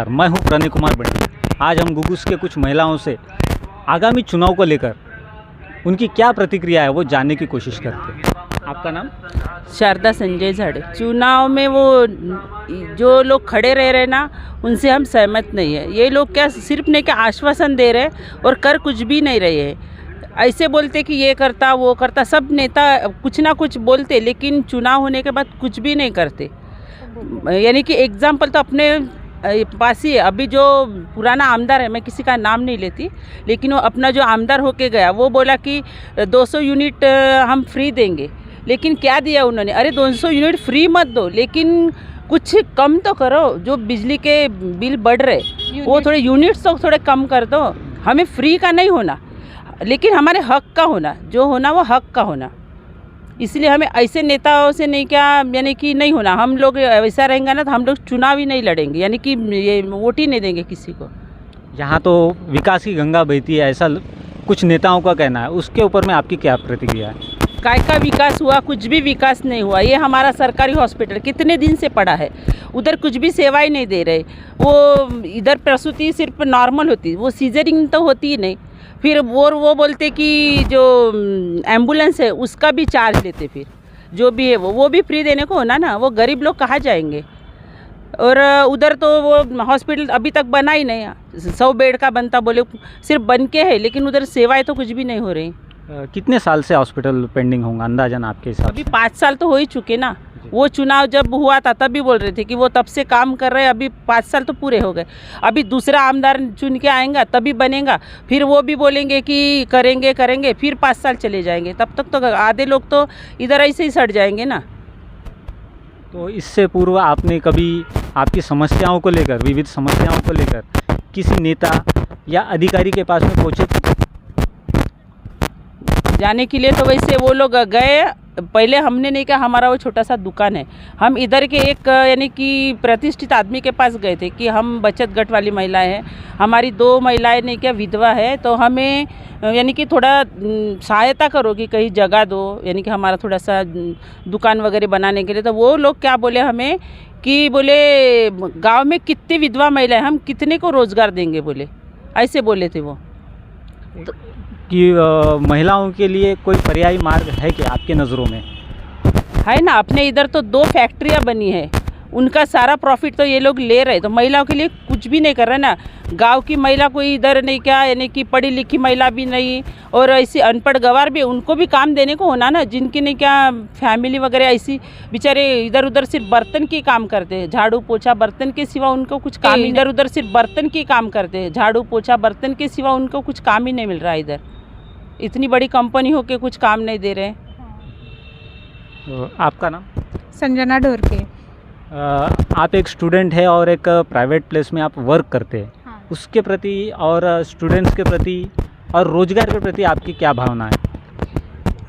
मैं हूं प्रणय कुमार बंटी। आज हम गुगुस के कुछ महिलाओं से आगामी चुनाव को लेकर उनकी क्या प्रतिक्रिया है वो जानने की कोशिश करते हैं। आपका नाम? शारदा संजय झाड़े। चुनाव में वो जो लोग खड़े रह रहे ना, उनसे हम सहमत नहीं है। ये लोग क्या सिर्फ नहीं क्या आश्वासन दे रहे और कर कुछ भी नहीं रहे हैं। ऐसे बोलते कि ये करता वो करता, सब नेता कुछ ना कुछ बोलते लेकिन चुनाव होने के बाद कुछ भी नहीं करते। यानी कि एग्जाम्पल तो अपने पास ही है। अभी जो पुराना आमदार है, मैं किसी का नाम नहीं लेती, लेकिन वो अपना जो आमदार होके गया वो बोला कि 200 यूनिट हम फ्री देंगे। लेकिन क्या दिया उन्होंने? अरे 200 यूनिट फ्री मत दो, लेकिन कुछ कम तो करो। जो बिजली के बिल बढ़ रहे वो थोड़े यूनिट्स तो थोड़े कम कर दो। हमें फ्री का नहीं होना, लेकिन हमारे हक का होना, जो होना वो हक का होना। इसलिए हमें ऐसे नेताओं से नहीं क्या यानी कि नहीं होना। हम लोग ऐसा रहेंगे ना तो हम लोग चुनाव ही नहीं लड़ेंगे, यानी कि ये वोट ही नहीं देंगे किसी को। यहाँ तो विकास की गंगा बहती है, ऐसा कुछ नेताओं का कहना है। उसके ऊपर में आपकी क्या प्रतिक्रिया है? काय का विकास हुआ? कुछ भी विकास नहीं हुआ। ये हमारा सरकारी हॉस्पिटल कितने दिन से पड़ा है, उधर कुछ भी सेवाएं नहीं दे रहे। वो इधर प्रसूति सिर्फ नॉर्मल होती, वो सीजरिंग तो होती ही नहीं। फिर वो बोलते कि जो एम्बुलेंस है उसका भी चार्ज लेते। फिर जो भी है वो भी फ्री देने को होना ना। वो गरीब लोग कहाँ जाएंगे? और उधर तो वो हॉस्पिटल अभी तक बना ही नहीं। 100 बेड का बनता बोले, सिर्फ बन के है, लेकिन उधर सेवाएं तो कुछ भी नहीं हो रही। कितने साल से हॉस्पिटल पेंडिंग होगा अंदाजन आपके हिसाब से? अभी 5 साल तो हो ही चुके ना। वो चुनाव जब हुआ था तब भी बोल रहे थे कि वो तब से काम कर रहे हैं। अभी 5 साल तो पूरे हो गए। अभी दूसरा आमदार चुन के आएगा तभी बनेगा। फिर वो भी बोलेंगे कि करेंगे करेंगे, फिर 5 साल चले जाएंगे। तब तक तो आधे लोग तो इधर ऐसे ही सड़ जाएंगे ना। तो इससे पूर्व आपने कभी आपकी समस्याओं को लेकर, विविध समस्याओं को लेकर किसी नेता या अधिकारी के पास में पहुँचे थे? जाने के लिए तो वैसे वो लोग गए। पहले हमने नहीं कहा, हमारा वो छोटा सा दुकान है, हम इधर के एक यानी कि प्रतिष्ठित आदमी के पास गए थे कि हम बचत गट वाली महिलाएं हैं, हमारी 2 महिलाएं नहीं क्या विधवा है, तो हमें यानी कि थोड़ा सहायता करो कि कहीं जगह दो, यानी कि हमारा थोड़ा सा दुकान वगैरह बनाने के लिए। तो वो लोग क्या बोले हमें कि बोले गांव में कितने विधवा महिलाएं, हम कितने को रोज़गार देंगे, बोले ऐसे बोले थे वो। तो कि महिलाओं के लिए कोई पर्यायी मार्ग है क्या आपके नज़रों में? है ना, अपने इधर तो 2 फैक्ट्रियाँ बनी है, उनका सारा प्रॉफिट तो ये लोग ले रहे। तो महिलाओं के लिए कुछ भी नहीं कर रहे ना। गांव की महिला कोई इधर नहीं क्या, यानी कि पढ़ी लिखी महिला भी नहीं और ऐसी अनपढ़ गवार भी, उनको भी काम देने को होना ना। जिनकी नहीं क्या फैमिली वगैरह ऐसी बेचारे इधर उधर सिर्फ बर्तन की काम करते हैं, झाड़ू पोछा बर्तन के सिवा उनको कुछ काम ही, इधर उधर सिर्फ बर्तन की काम करते हैं, झाड़ू पोछा बर्तन के सिवा उनको कुछ काम ही नहीं मिल रहा है। इधर इतनी बड़ी कंपनी होके कुछ काम नहीं दे रहे। तो आपका नाम? संजना ढोरके। आप एक स्टूडेंट है और एक प्राइवेट प्लेस में आप वर्क करते हैं। हाँ। उसके प्रति और स्टूडेंट्स के प्रति और रोज़गार के प्रति आपकी क्या भावना है?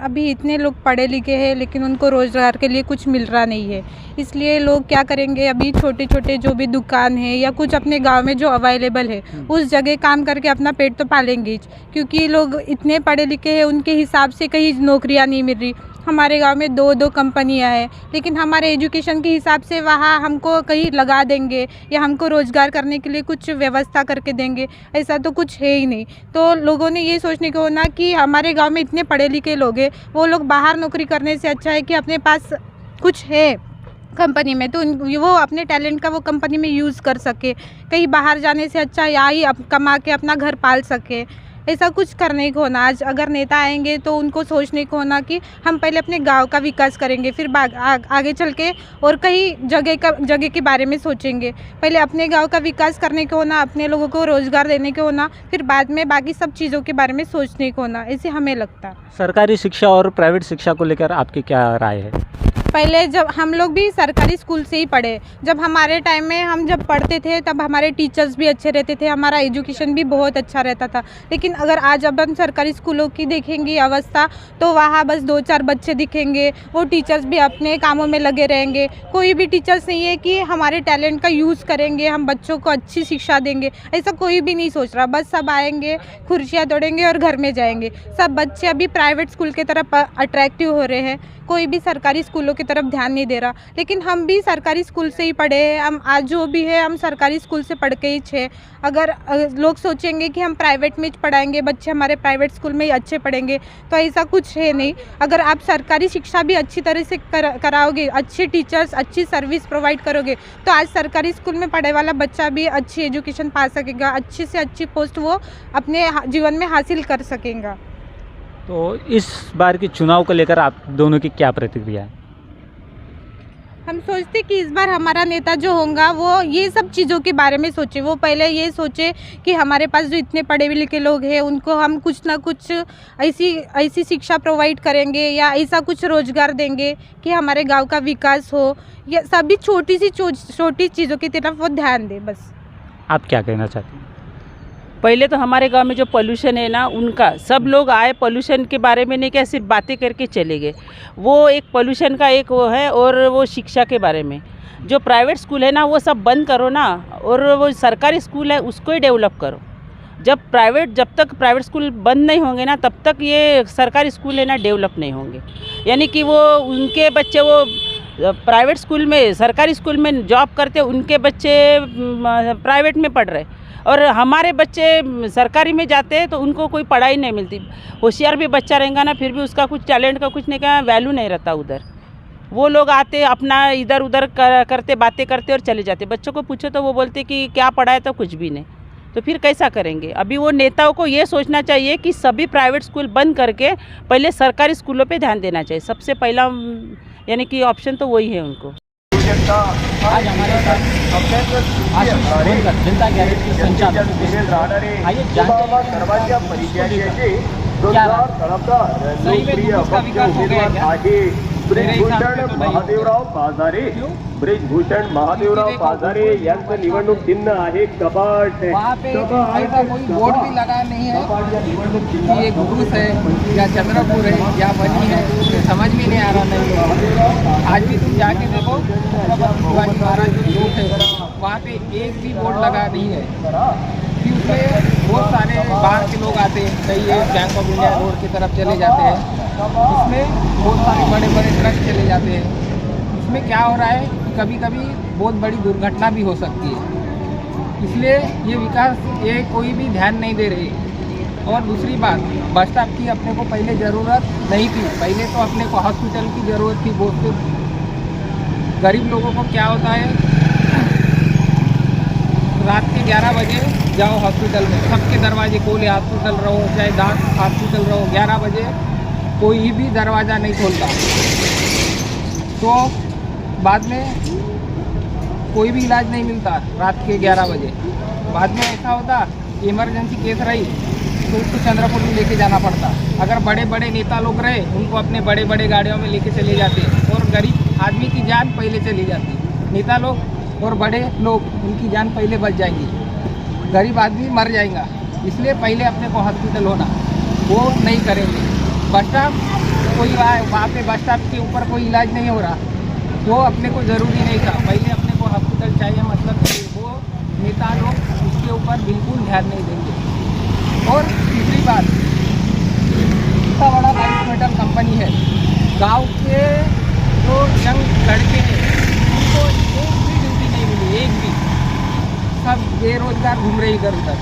अभी इतने लोग पढ़े लिखे हैं लेकिन उनको रोज़गार के लिए कुछ मिल रहा नहीं है, इसलिए लोग क्या करेंगे, अभी छोटे छोटे जो भी दुकान है या कुछ अपने गांव में जो अवेलेबल है उस जगह काम करके अपना पेट तो पालेंगे ही, क्योंकि लोग इतने पढ़े लिखे हैं उनके हिसाब से कहीं नौकरियां नहीं मिल रही। हमारे गांव में 2 कंपनियां हैं, लेकिन हमारे एजुकेशन के हिसाब से वहाँ हमको कहीं लगा देंगे या हमको रोज़गार करने के लिए कुछ व्यवस्था करके देंगे, ऐसा तो कुछ है ही नहीं। तो लोगों ने ये सोचने को ना कि हमारे गांव में इतने पढ़े लिखे लोग हैं, वो लोग बाहर नौकरी करने से अच्छा है कि अपने पास कुछ है कंपनी में तो वो अपने टैलेंट का वो कंपनी में यूज़ कर सके। कहीं बाहर जाने से अच्छा यहाँ ही कमा के अपना घर पाल सके, ऐसा कुछ करने को होना। आज अगर नेता आएंगे तो उनको सोचने को होना कि हम पहले अपने गांव का विकास करेंगे, फिर आगे चल के और कहीं जगह के बारे में सोचेंगे। पहले अपने गांव का विकास करने को होना, अपने लोगों को रोज़गार देने को होना, फिर बाद में बाकी सब चीज़ों के बारे में सोचने को होना, ऐसे हमें लगता है। सरकारी शिक्षा और प्राइवेट शिक्षा को लेकर आपकी क्या राय है? पहले जब हम लोग भी सरकारी स्कूल से ही पढ़े, जब हमारे टाइम में हम जब पढ़ते थे तब हमारे टीचर्स भी अच्छे रहते थे, हमारा एजुकेशन भी बहुत अच्छा रहता था। लेकिन अगर आज अब हम सरकारी स्कूलों की देखेंगे अवस्था तो वहाँ बस 2-4 बच्चे दिखेंगे, वो टीचर्स भी अपने कामों में लगे रहेंगे। कोई भी टीचर्स नहीं है कि हमारे टैलेंट का यूज़ करेंगे, हम बच्चों को अच्छी शिक्षा देंगे, ऐसा कोई भी नहीं सोच रहा। बस सब आएंगे, कुर्सियाँ तोड़ेंगे और घर में जाएंगे। सब बच्चे अभी प्राइवेट स्कूल की तरफ अट्रैक्टिव हो रहे हैं। कोई भी सरकारी स्कूलों की तरफ ध्यान नहीं दे रहा। लेकिन हम भी सरकारी स्कूल से ही पढ़े हैं, हम आज जो भी है हम सरकारी स्कूल से पढ़ के ही छे। अगर लोग सोचेंगे कि हम प्राइवेट में पढ़ाएंगे, बच्चे हमारे प्राइवेट स्कूल में ही अच्छे पढ़ेंगे, तो ऐसा कुछ है नहीं। अगर आप सरकारी शिक्षा भी अच्छी तरह से कराओगे, अच्छे टीचर्स, अच्छी सर्विस प्रोवाइड करोगे, तो आज सरकारी स्कूल में पढ़े वाला बच्चा भी अच्छी एजुकेशन पा सकेगा, अच्छी से अच्छी पोस्ट वो अपने जीवन में हासिल कर सकेगा। तो इस बार के चुनाव को लेकर आप दोनों की क्या प्रतिक्रिया है? हम सोचते कि इस बार हमारा नेता जो होगा वो ये सब चीज़ों के बारे में सोचे। वो पहले ये सोचे कि हमारे पास जो इतने पढ़े लिखे लोग हैं उनको हम कुछ ना कुछ ऐसी शिक्षा प्रोवाइड करेंगे या ऐसा कुछ रोजगार देंगे कि हमारे गांव का विकास हो। या सभी छोटी चीज़ों की तरफ वो ध्यान दे। बस आप क्या कहना चाहते हैं? पहले तो हमारे गांव में जो पोल्यूशन है ना, उनका सब लोग आए पोल्यूशन के बारे में नहीं क्या सिर्फ बातें करके चले गए। वो एक पोल्यूशन का एक वो है, और वो शिक्षा के बारे में जो प्राइवेट स्कूल है ना वो सब बंद करो ना, और वो सरकारी स्कूल है उसको ही डेवलप करो। जब तक प्राइवेट स्कूल बंद नहीं होंगे ना तब तक ये सरकारी स्कूल है ना डेवलप नहीं होंगे। यानी कि वो उनके बच्चे वो प्राइवेट स्कूल में सरकारी स्कूल में जॉब करते, उनके बच्चे प्राइवेट में पढ़ रहे, और हमारे बच्चे सरकारी में जाते हैं तो उनको कोई पढ़ाई नहीं मिलती। होशियार भी बच्चा रहेगा ना फिर भी उसका कुछ टैलेंट का कुछ नहीं का वैल्यू नहीं रहता उधर। वो लोग आते अपना इधर उधर करते बातें करते और चले जाते। बच्चों को पूछो तो वो बोलते कि क्या पढ़ा है, तो कुछ भी नहीं। तो फिर कैसा करेंगे? अभी वो नेताओं को ये सोचना चाहिए कि सभी प्राइवेट स्कूल बंद करके पहले सरकारी स्कूलों पे ध्यान देना चाहिए। सबसे पहला यानी कि ऑप्शन तो वही है उनको। आज हमारे साथ जनता गैरेज के संचालक आइए जानते हैं ब्रिजभूषण महादेवराव पाजारे, ब्रिजभूषण महादेवराव पाजारे यांचं निवडणूक चिन्ह आहे कपाट। वहाँ पे ऐसा कोई बोर्ड भी लगा नहीं है कि ये घुघुस है या चंद्रपुर है या बनी है, समझ में नहीं आ रहा। नहीं, आज भी तुम जाके देखो शिवाजी महाराज जो चौक है वहाँ पे एक भी बोर्ड लगा नहीं है। कि उसमें बहुत सारे बाहर के लोग आते हैं, कई बैंक ऑफ इंडिया रोड की तरफ चले जाते हैं, इसमें बहुत सारे बड़े बड़े ट्रक चले जाते हैं। इसमें क्या हो रहा है कि कभी कभी बहुत बड़ी दुर्घटना भी हो सकती है। इसलिए ये विकास ये कोई भी ध्यान नहीं दे रही। और दूसरी बात, बस स्टॉप की अपने को पहले ज़रूरत नहीं थी। पहले तो अपने को हॉस्पिटल की ज़रूरत थी बहुत से गरीब लोगों को। क्या होता है, रात के 11 बजे जाओ हॉस्पिटल में, सबके दरवाजे खोले, हॉस्पिटल रहो चाहे दांत हॉस्पिटल रहो, 11 बजे कोई भी दरवाज़ा नहीं खोलता। तो बाद में कोई भी इलाज नहीं मिलता रात के 11 बजे। बाद में ऐसा होता इमरजेंसी केस रही तो उसको चंद्रपुर में लेके जाना पड़ता। अगर बड़े बड़े नेता लोग रहे उनको अपने बड़े बड़े गाड़ियों में लेके चले जाते और गरीब आदमी की जान पहले चली जाती। नेता लोग और बड़े लोग उनकी जान पहले बच जाएंगी, गरीब आदमी मर जाएगा। इसलिए पहले अपने को हॉस्पिटल होना, वो नहीं करेंगे। बस स्टॉप कोई वहाँ पे बस स्टॉप के ऊपर कोई इलाज नहीं हो रहा, वो अपने को ज़रूरी नहीं था। पहले अपने को हॉस्पिटल चाहिए, मतलब वो नेता लोग उसके ऊपर बिल्कुल ध्यान नहीं देंगे। और तीसरी बात, इतना बड़ा राइस मेटल कंपनी है, गांव के जो यंग लड़के हैं उनको एक भी ड्यूटी नहीं मिली, एक भी। सब बेरोजगार घूम रहे इधर उधर,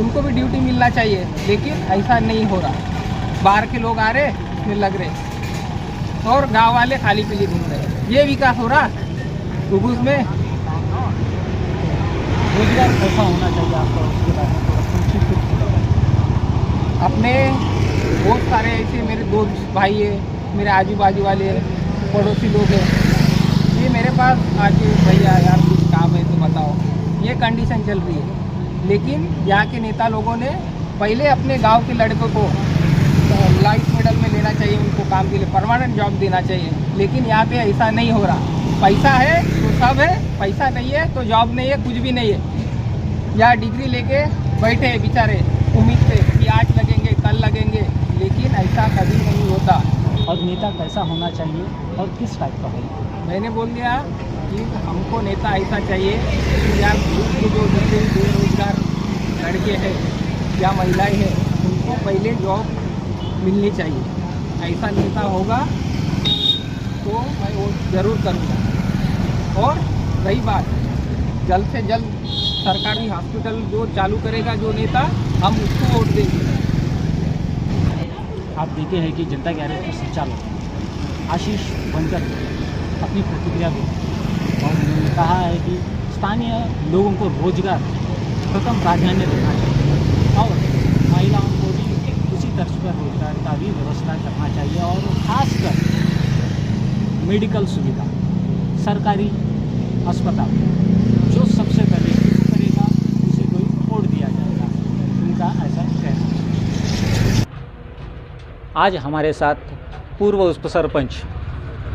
उनको भी ड्यूटी मिलना चाहिए, लेकिन ऐसा नहीं हो रहा। बाहर के लोग आ रहे उसमें लग रहे और गांव वाले खाली पीली घूम रहे। ये विकास हो रहा घुघुस में। रोजगार कैसा होना चाहिए आपको, उसके बारे में अपने बहुत सारे ऐसे मेरे दोस्त भाई है, मेरे आजू बाजू वाले पड़ोसी लोग हैं, ये मेरे पास आके भैया यार कुछ काम है तो बताओ, ये कंडीशन चल रही है। लेकिन यहाँ के नेता लोगों ने पहले अपने गांव के लड़कों को लाइफ मेडल में लेना चाहिए, उनको काम के लिए परमानेंट जॉब देना चाहिए। लेकिन यहाँ पे ऐसा नहीं हो रहा। पैसा है तो सब है, पैसा नहीं है तो जॉब नहीं है, कुछ भी नहीं है। या डिग्री लेके बैठे हैं बेचारे उम्मीद पे कि आज लगेंगे कल लगेंगे, लेकिन ऐसा कभी नहीं होता। और नेता कैसा होना चाहिए और किस टाइप का है? मैंने बोल दिया कि हमको नेता ऐसा चाहिए कि यार जो जितने बेरोजगार लड़के हैं या महिलाएं हैं उनको पहले जॉब मिलनी चाहिए। ऐसा नेता होगा तो मैं वो ज़रूर करूँगा। और रही बात जल्द से जल्द सरकारी हॉस्पिटल जो चालू करेगा जो नेता, हम उसको वोट देंगे। आप देखे हैं कि जनता गैरेज के संचालक आशीष बनकर अपनी प्रतिक्रिया दी और उन्होंने कहा है कि स्थानीय लोगों को रोजगार प्रथम प्राधान्य देना चाहिए और महिलाओं को भी उसी तर्ज पर रोजगार का भी व्यवस्था करना चाहिए और खासकर मेडिकल सुविधा, सरकारी अस्पताल जो सबसे पहले शुरू करेगा उसे कोई वोट दिया जाएगा, उनका ऐसा कहना है। आज हमारे साथ पूर्व उप सरपंच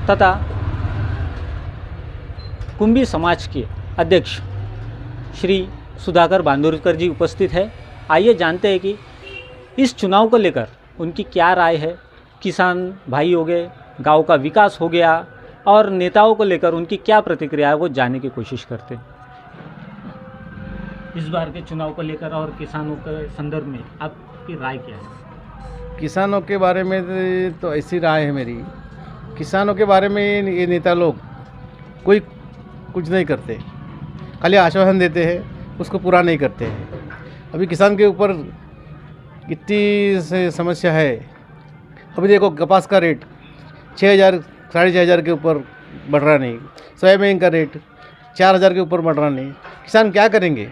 तथा कुंभी समाज के अध्यक्ष श्री सुधाकर बांदोरकर जी उपस्थित है। आइए जानते हैं कि इस चुनाव को लेकर उनकी क्या राय है। किसान भाई हो गए, गांव का विकास हो गया और नेताओं को लेकर उनकी क्या प्रतिक्रिया है वो जानने की कोशिश करते हैं। इस बार के चुनाव को लेकर और किसानों के संदर्भ में आपकी राय क्या है? किसानों के बारे में तो ऐसी राय है मेरी, किसानों के बारे में ये नेता लोग कोई कुछ नहीं करते, खाली आश्वासन देते हैं, उसको पूरा नहीं करते हैं। अभी किसान के ऊपर इतनी समस्या है। अभी देखो कपास का रेट 6,000 6,500 के ऊपर बढ़ रहा नहीं, सोयाबीन का रेट 4,000 के ऊपर बढ़ रहा नहीं। किसान क्या करेंगे?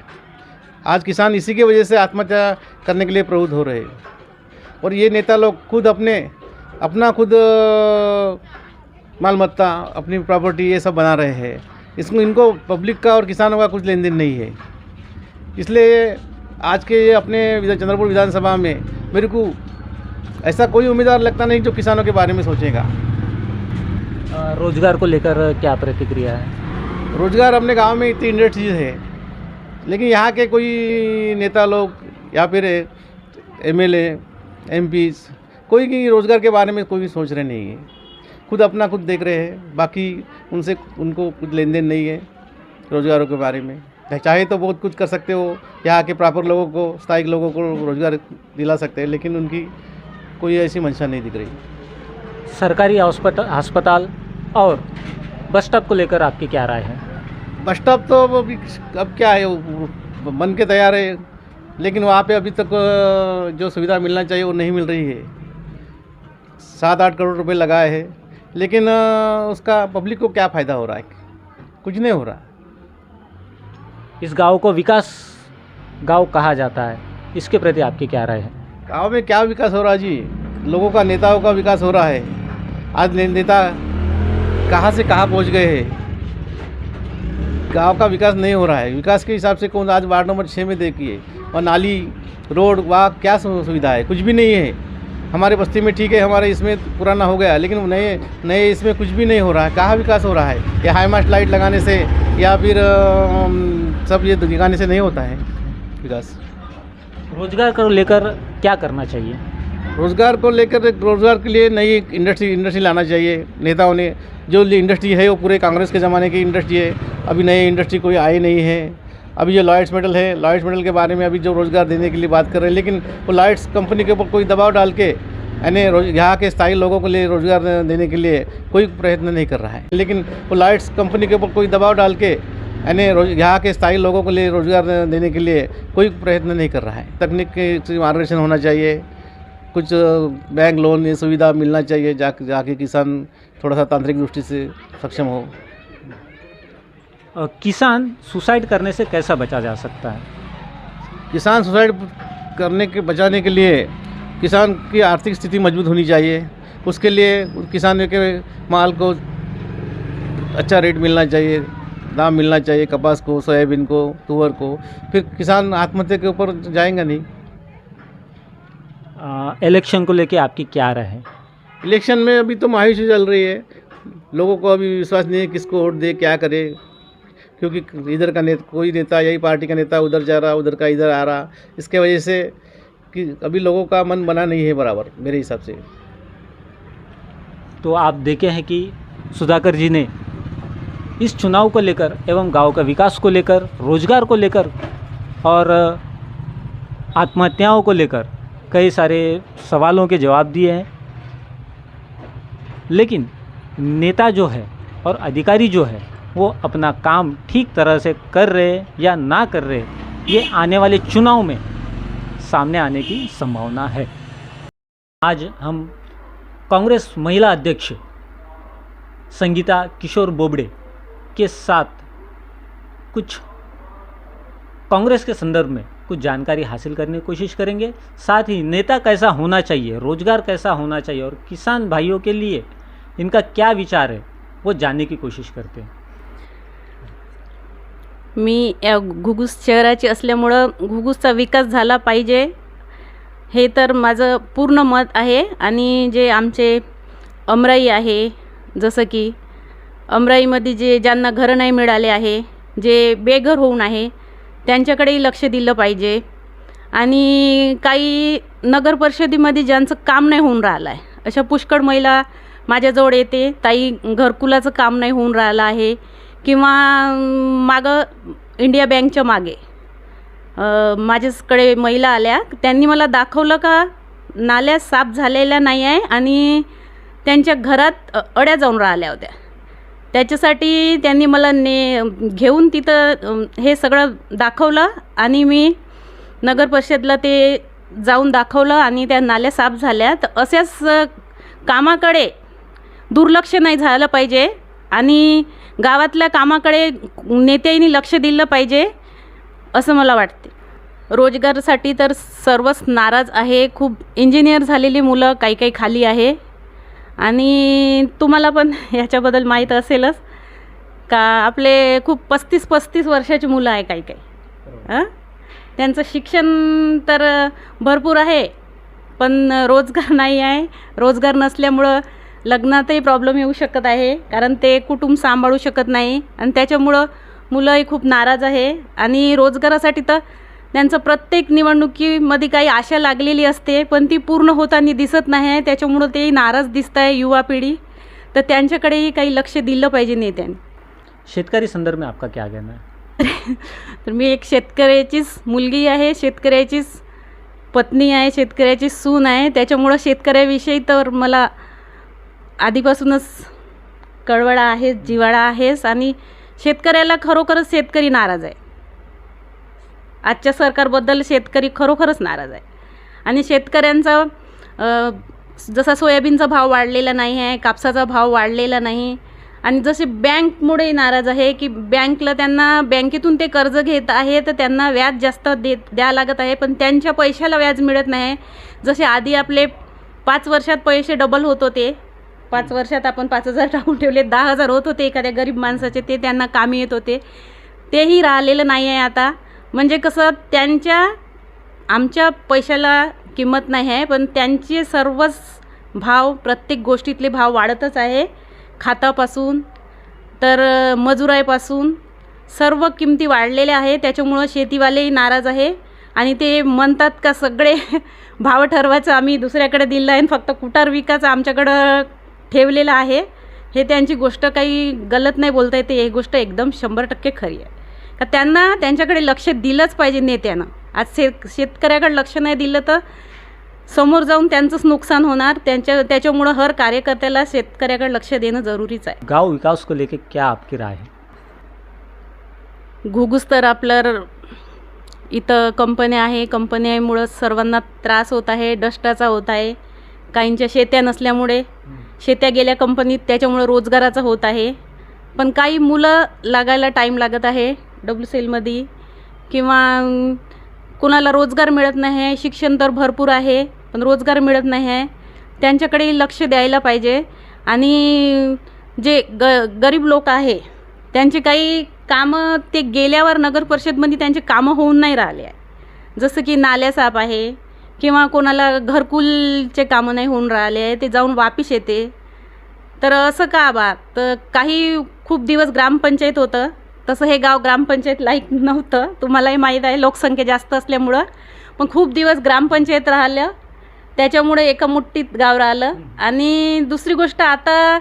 आज किसान इसी की वजह से आत्महत्या करने के लिए प्रवृत्त हो रहे हैं। और ये नेता लोग खुद अपना खुद मालमत्ता, अपनी प्रॉपर्टी ये सब बना रहे हैं। इनको पब्लिक का और किसानों का कुछ लेन देन नहीं है। इसलिए आज के अपने चंद्रपुर विधानसभा में मेरे को ऐसा कोई उम्मीदवार लगता नहीं जो किसानों के बारे में सोचेगा। रोजगार को लेकर क्या प्रतिक्रिया है? रोजगार अपने गांव में इतनी इंडस्ट्रीज है, लेकिन यहाँ के कोई नेता लोग या फिर MLA MPs कोई की रोज़गार के बारे में कोई भी सोच रहे नहीं है। खुद अपना खुद देख रहे हैं, बाकी उनको कुछ लेन देन नहीं है रोज़गारों के बारे में। चाहे तो बहुत कुछ कर सकते हो, यहाँ के प्रॉपर लोगों को, स्थायी लोगों को रोज़गार दिला सकते हैं, लेकिन उनकी कोई ऐसी मंशा नहीं दिख रही। सरकारी अस्पताल और बस स्टॉप को लेकर आपकी क्या राय है? बस स्टॉप तो अब क्या है, वो बन के तैयार है, लेकिन वहाँ पे अभी तक जो सुविधा मिलना चाहिए वो नहीं मिल रही है। 7-8 करोड़ रुपए लगाए हैं, लेकिन उसका पब्लिक को क्या फ़ायदा हो रहा है? कुछ नहीं हो रहा। इस गांव को विकास गांव कहा जाता है, इसके प्रति आपकी क्या राय है? गाँव में क्या विकास हो रहा है जी? लोगों का, नेताओं का विकास हो रहा है। आज नेता कहाँ से कहाँ पहुँच गए हैं। गांव का विकास नहीं हो रहा है। विकास के हिसाब से कौन आज वार्ड नंबर 6 में देखिए, और नाली रोड वहाँ क्या सुविधा है? कुछ भी नहीं है। हमारे बस्ती में ठीक है, हमारे इसमें पुराना हो गया, लेकिन नए इसमें कुछ भी नहीं हो रहा है। कहाँ विकास हो रहा है? या हाई मास्ट लाइट लगाने से या फिर सब ये दिखाने से नहीं होता है विकास। रोजगार को लेकर क्या करना चाहिए? रोज़गार को लेकर रोज़गार के लिए नई इंडस्ट्री लाना चाहिए नेताओं ने। जो इंडस्ट्री है वो पूरे कांग्रेस के ज़माने की इंडस्ट्री है, अभी नई इंडस्ट्री कोई आई नहीं है। अभी जो लॉयड्स मेटल है, लॉयड्स मेटल के बारे में अभी जो रोज़गार देने के लिए बात कर रहे हैं, लेकिन वो लॉयड्स कंपनी के ऊपर कोई दबाव डाल के यानी यहाँ के स्थायी लोगों के लिए रोज़गार देने के लिए कोई प्रयत्न नहीं कर रहा है। लेकिन वो लॉयड्स कंपनी के ऊपर कोई दबाव डाल के यानी यहाँ के स्थायी लोगों के लिए रोज़गार देने के लिए कोई प्रयत्न नहीं कर रहा है। तकनीक के मार्गदर्शन होना चाहिए, कुछ बैंक लोन ये सुविधा मिलना चाहिए, जाके किसान थोड़ा सा तांत्रिक दृष्टि से सक्षम हो। किसान सुसाइड करने से कैसा बचा जा सकता है? किसान सुसाइड बचाने के लिए किसान की आर्थिक स्थिति मजबूत होनी चाहिए। उसके लिए किसान के माल को अच्छा रेट मिलना चाहिए, दाम मिलना चाहिए, कपास को, सोयाबीन को, तुअर को। फिर किसान आत्महत्या के ऊपर जाएगा नहीं। इलेक्शन को लेके आपकी क्या राय है? इलेक्शन में अभी तो मायूसी चल रही है, लोगों को अभी विश्वास नहीं है किसको वोट दे, क्या करे, क्योंकि इधर का कोई नेता, यही पार्टी का नेता उधर जा रहा, उधर का इधर आ रहा। इसके वजह से कि अभी लोगों का मन बना नहीं है बराबर मेरे हिसाब से। तो आप देखे हैं कि सुधाकर जी ने इस चुनाव को लेकर एवं गांव का विकास को लेकर, रोजगार को लेकर और आत्महत्याओं को लेकर कई सारे सवालों के जवाब दिए हैं। लेकिन नेता जो है और अधिकारी जो है वो अपना काम ठीक तरह से कर रहे या ना कर रहे, ये आने वाले चुनाव में सामने आने की संभावना है। आज हम कांग्रेस महिला अध्यक्ष संगीता किशोर बोबडे के साथ कुछ कांग्रेस के संदर्भ में कुछ जानकारी हासिल करने की कोशिश करेंगे। साथ ही नेता कैसा होना चाहिए, रोजगार कैसा होना चाहिए और किसान भाइयों के लिए इनका क्या विचार है वो जानने की कोशिश करते हैं। मी या घुगुस शहराची असल्यामुळं घुगुसचा विकास झाला पाहिजे हे तर माझं पूर्ण मत आहे। आणि जे आमचे अमराई आहे, जसं की अमराईमध्ये जे ज्यांना घरं नाही मिळाले आहे, जे बेघर होऊन आहे, त्यांच्याकडेही लक्ष दिलं पाहिजे। आणि काही नगर परिषदेमध्ये ज्यांचं काम नाही होऊन राहिलं आहे, अशा पुष्कळ महिला माझ्याजवळ येते, ताई घरकुलाचं काम नाही होऊन राहिलं आहे, किंवा मागं इंडिया बँकच्या मागे माझ्याकडे महिला आल्या, त्यांनी मला दाखवलं का नाल्या साफ झालेल्या नाही आहे आणि त्यांच्या घरात अड्या जाऊन राहिल्या होत्या। त्याच्यासाठी त्यांनी मला घेऊन तिथं हे सगळं दाखवलं आणि मी नगर परिषदला ते जाऊन दाखवलं आणि त्या नाल्या साफ झाल्या। तर अशाच कामाकडे दुर्लक्ष नाही झालं पाहिजे आणि गावातल्या कामाकडे नेत्यांनी लक्ष दिलं पाहिजे असं मला वाटते। रोजगारासाठी तर सर्वच नाराज आहे, खूप इंजिनियर झालेली मुलं काही काही खाली आहे आणि तुम्हाला पण याच्याबद्दल माहीत असेलच का आपले खूप 35-35 वर्षाची मुलं आहे काही काही, त्यांचं शिक्षण तर भरपूर आहे पण रोजगार नाही आहे। रोजगार नसल्यामुळं लग्नातही प्रॉब्लेम येऊ शकत आहे, कारण ते कुटुंब सांभाळू शकत नाही आणि त्याच्यामुळं मुलंही खूप नाराज आहे। आणि रोजगारासाठी तर त्यांचं प्रत्येक निवडणुकीमध्ये काही आशा लागलेली असते पण ती पूर्ण होताना दिसत नाही आहे, त्याच्यामुळं ते नाराज दिसत आहे युवा पिढी। तर त्यांच्याकडेही काही लक्ष दिलं पाहिजे नेत्यांनी। शेतकरी संदर्भ में आपका क्या कहना है? तर मी एक शेतकऱ्याचीच मुलगी आहे, शेतकऱ्याचीच पत्नी आहे, शेतकऱ्याची सून आहे, त्याच्यामुळं शेतकऱ्याविषयी तर मला आधीपासूनच कळवळा आहे, जिव्हाळा आहेच। आणि शेतकऱ्याला खरोखरच शेतकरी नाराज आहे, आजच्या सरकारबद्दल शेतकरी खरोखरच नाराज आहे। आणि शेतकऱ्यांचा जसा सोयाबीनचा भाव वाढलेला नाही आहे, कापसाचा भाव वाढलेला नाही, आणि जसे बँकमुळे नाराज आहे की बँकला त्यांना बँकेतून ते कर्ज घेत आहे तर त्यांना व्याज जास्त द्या लागत आहे पण त्यांच्या पैशाला व्याज मिळत नाही। जसे आधी आपले 5 वर्षात पैसे डबल होत होते, 5 वर्षात आपण 5,000 टाकून ठेवले 10,000 होत होते एखाद्या गरीब माणसाचे, ते त्यांना कामी येत होते, तेही राहिलेलं नाही आहे आता। म्हणजे कसं आमच्या पैशाला किंमत नाही आहे पण त्यांचे सर्वच भाव, प्रत्येक गोष्टीतले भाव वाढतच आहे, खातापासून तर मजुराईपासून सर्व किमती वाढलेल्या आहे। त्याच्यामुळं शेतीवालेही नाराज आहे आणि ते म्हणतात का सगळे भाव ठरवायचं आम्ही दुसऱ्याकडे दिलं आहे, फक्त कुटार विकायचं आमच्याकडं ठेवलेलं आहे। हे त्यांची गोष्ट काही गलत नाही बोलता येते, ही गोष्ट एकदम 100% खरी आहे का त्यांच्याकडे लक्ष दिलंच पाहिजे नेत्यानं। आज शेतकऱ्याकडे लक्ष नाही दिलं तर समोर जाऊन त्यांचंच नुकसान होणार। त्याच्यामुळं हर कार्यकर्त्याला शेतकऱ्याकडे लक्ष देणं जरुरीच आहे। गांव विकास को लेकर क्या आपकी राय है? घुगुस तर आपलं इथं कंपन्या आहे, कंपन्यामुळं सर्वांना त्रास होत आहे, डस्टाचा होत आहे, काहींच्या शेत्या नसल्यामुळे शेत्या गेल्या कंपनीत, त्याच्यामुळं रोजगाराचा होत आहे। पण काही मुलं लागायला टाईम लागत आहे WCLमध्ये, किंवा कुणाला रोजगार मिळत नाही आहे, शिक्षण तर भरपूर आहे पण रोजगार मिळत नाही आहे, त्यांच्याकडे लक्ष द्यायला पाहिजे। आणि जे गरीब लोक आहे त्यांचे काही कामं ते गेल्यावर नगर परिषदमध्ये त्यांचे कामं होऊन नाही राहिले आहे, जसं की नाल्या साफ आहे किंवा कोणाला घरकुलचे कामं नाही होऊन राहिले आहे, ते जाऊन वापिस येते। तर असं का बा, तर काही खूप दिवस ग्रामपंचायत होतं, तसं हे गाव ग्रामपंचायत लायक नव्हतं, तुम्हालाही माहीत आहे लोकसंख्या जास्त असल्यामुळं, पण खूप दिवस ग्रामपंचायत राहिलं, त्याच्यामुळे एका मुठ्ठीत गाव राहिलं। आणि दुसरी गोष्ट आता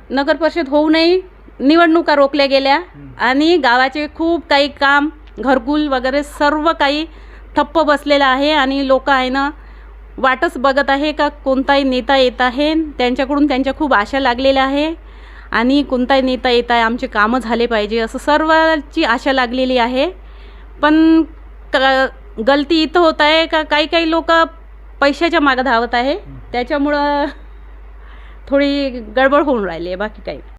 नगर परिषद होऊनही निवडणुका रोखल्या गेल्या आणि गावाचे खूप काही काम, घरकुल वगैरे सर्व काही ठप्प बसलेलं आहे आणि लोक आहे ना वाटच बघत आहे का कोणताही नेता येत आहे. त्यांच्याकडून त्यांच्या खूप आशा लागलेल्या आहे आणि कोणताही नेता येत आहे, आमचे कामं झाले पाहिजे असं सर्वांची आशा लागलेली आहे. पण गलती इथं होत आहे का काही लोक पैशाच्या मागं धावत आहे, त्याच्यामुळं थोडी गडबड होऊन राहिली आहे, बाकी काही.